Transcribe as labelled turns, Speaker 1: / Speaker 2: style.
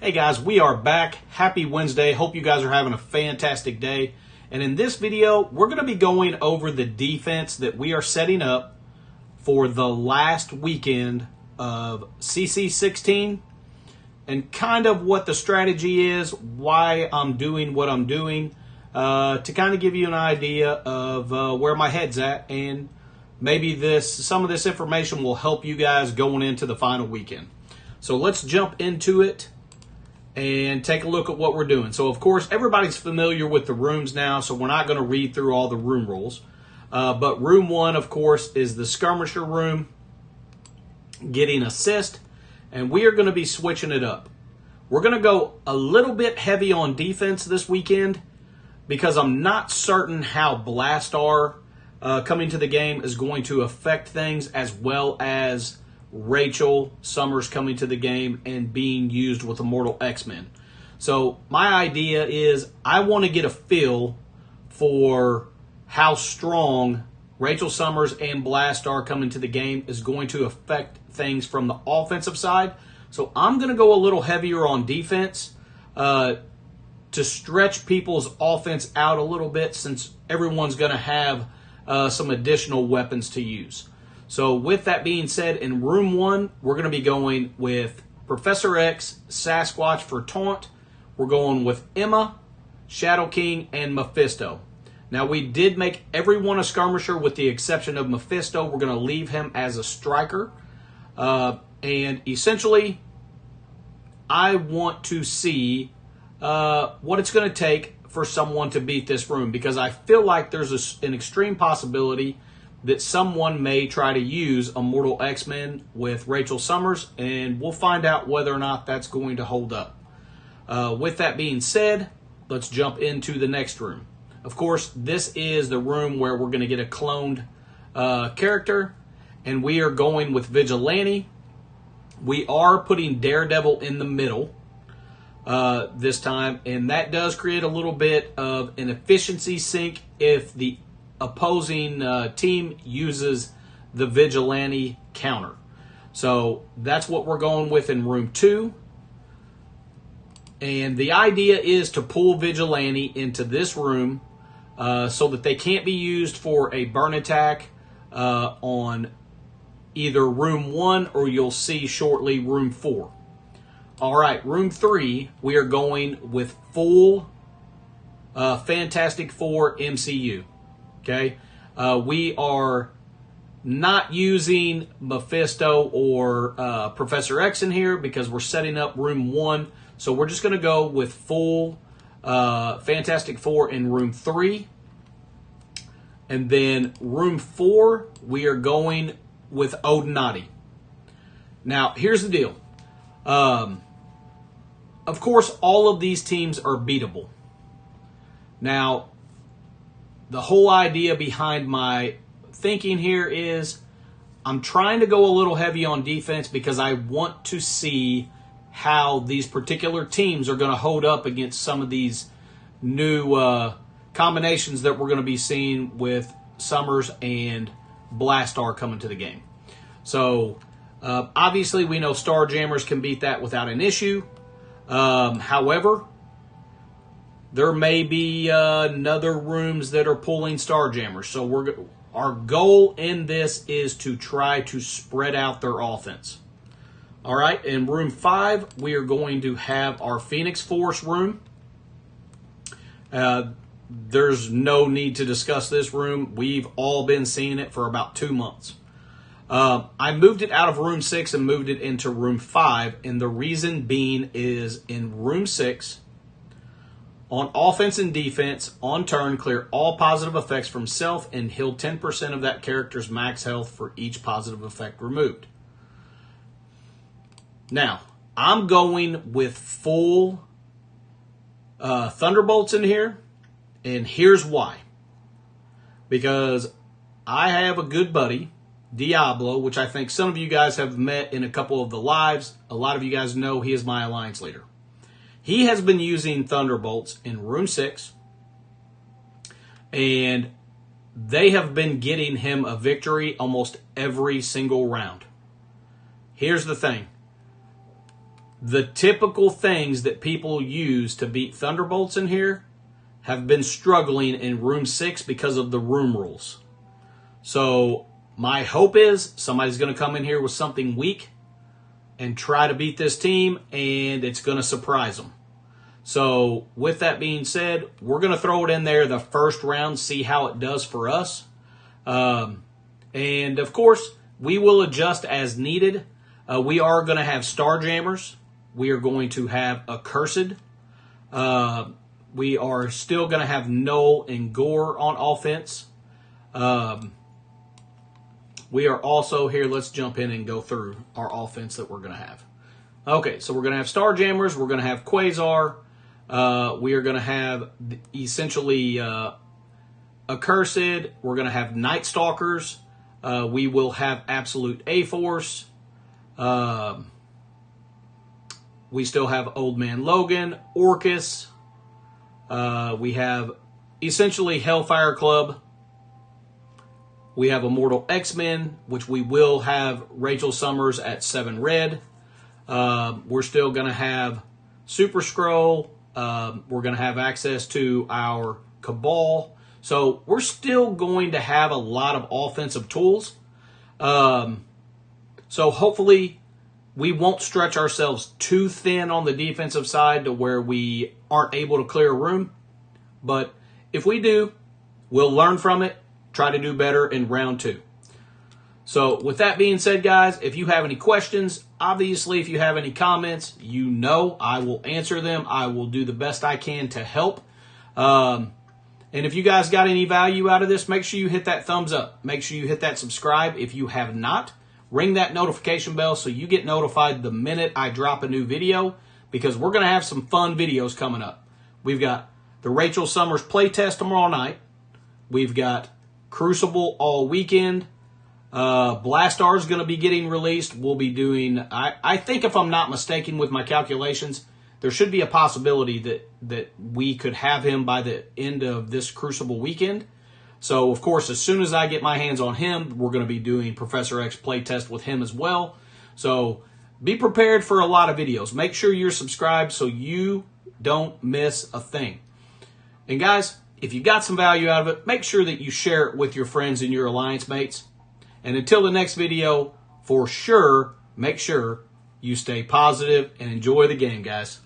Speaker 1: Hey guys, we are back. Happy Wednesday. Hope you guys are having a fantastic day. And in this video, we're going to be going over the defense that we are setting up for the last weekend of CC16 and kind of what the strategy is, why I'm doing what I'm doing, to kind of give you an idea of where my head's at, and maybe some of this information will help you guys going into the final weekend. So let's jump into it and take a look at what we're doing. So, of course, everybody's familiar with the rooms now, so we're not going to read through all the room rules. But room 1, of course, is the skirmisher room, getting assist, and we are going to be switching it up. We're going to go a little bit heavy on defense this weekend because I'm not certain how Blastar coming to the game is going to affect things, as well as Rachel Summers coming to the game and being used with Immortal X-Men. So my idea is I want to get a feel for how strong Rachel Summers and Blastar coming to the game is going to affect things from the offensive side. So I'm going to go a little heavier on defense to stretch people's offense out a little bit, since everyone's going to have some additional weapons to use. So with that being said, in room 1, we're going to be going with Professor X, Sasquatch for taunt. We're going with Emma, Shadow King, and Mephisto. Now, we did make everyone a skirmisher with the exception of Mephisto. We're going to leave him as a striker. And essentially, I want to see what it's going to take for someone to beat this room, because I feel like there's an extreme possibility that someone may try to use Immortal X-Men with Rachel Summers, and we'll find out whether or not that's going to hold up. With that being said, let's jump into the next room. Of course, this is the room where we're going to get a cloned character, and we are going with Vigilante. We are putting Daredevil in the middle this time, and that does create a little bit of an efficiency sink if the opposing team uses the Vigilante counter. So that's what we're going with in room 2. And the idea is to pull Vigilante into this room so that they can't be used for a burn attack on either room 1 or you'll see shortly room 4. All right, room 3, we are going with full Fantastic Four MCU. Okay, we are not using Mephisto or Professor X in here because we're setting up room 1. So we're just going to go with full Fantastic Four in room 3. And then room 4, we are going with Odinati. Now, here's the deal. Of course, all of these teams are beatable. Now, the whole idea behind my thinking here is I'm trying to go a little heavy on defense because I want to see how these particular teams are going to hold up against some of these new combinations that we're going to be seeing with Summers and Blastar coming to the game. So, obviously, we know Starjammers can beat that without an issue. However, there may be other rooms that are pulling Starjammers. So our goal in this is to try to spread out their offense. All right, in room 5, we are going to have our Phoenix Force room. There's no need to discuss this room. We've all been seeing it for about 2 months. I moved it out of room 6 and moved it into room 5. And the reason being is in room 6, on offense and defense, on turn, clear all positive effects from self and heal 10% of that character's max health for each positive effect removed. Now, I'm going with full Thunderbolts in here, and here's why. Because I have a good buddy, Diablo, which I think some of you guys have met in a couple of the lives. A lot of you guys know he is my alliance leader. He has been using Thunderbolts in room 6, and they have been getting him a victory almost every single round. Here's the thing. the typical things that people use to beat Thunderbolts in here have been struggling in Room 6 because of the room rules. So my hope is somebody's going to come in here with something weak and try to beat this team, and it's going to surprise them. So with that being said, we're going to throw it in there the first round, see how it does for us. And of course, we will adjust as needed. We are going to have Starjammers. We are going to have Accursed. We are still going to have Null and Gore on offense. We are also here. Let's jump in and go through our offense that we're going to have. Okay, so we're going to have Starjammers. We're going to have Quasar. We are going to have essentially Accursed. We're going to have Night Stalkers. We will have Absolute A-Force. We still have Old Man Logan, Orcus. We have essentially Hellfire Club. We have Immortal X-Men, which we will have Rachel Summers at 7 red. We're still going to have Super Skrull. We're going to have access to our Cabal. So we're still going to have a lot of offensive tools. So hopefully we won't stretch ourselves too thin on the defensive side to where we aren't able to clear a room. But if we do, we'll learn from it, try to do better in round 2. So with that being said, guys, if you have any questions, obviously if you have any comments, you know I will answer them. I will do the best I can to help. And if you guys got any value out of this, make sure you hit that thumbs up. Make sure you hit that subscribe. If you have not, ring that notification bell so you get notified the minute I drop a new video, because we're going to have some fun videos coming up. We've got the Rachel Summers playtest tomorrow night. We've got Crucible all weekend. Blastar is going to be getting released. We'll be doing, I think if I'm not mistaken with my calculations, there should be a possibility that we could have him by the end of this Crucible weekend. So, of course, as soon as I get my hands on him, we're going to be doing Professor X playtest with him as well. So, be prepared for a lot of videos. Make sure you're subscribed so you don't miss a thing. And, guys, if you got some value out of it, make sure that you share it with your friends and your alliance mates. And until the next video, for sure, make sure you stay positive and enjoy the game, guys.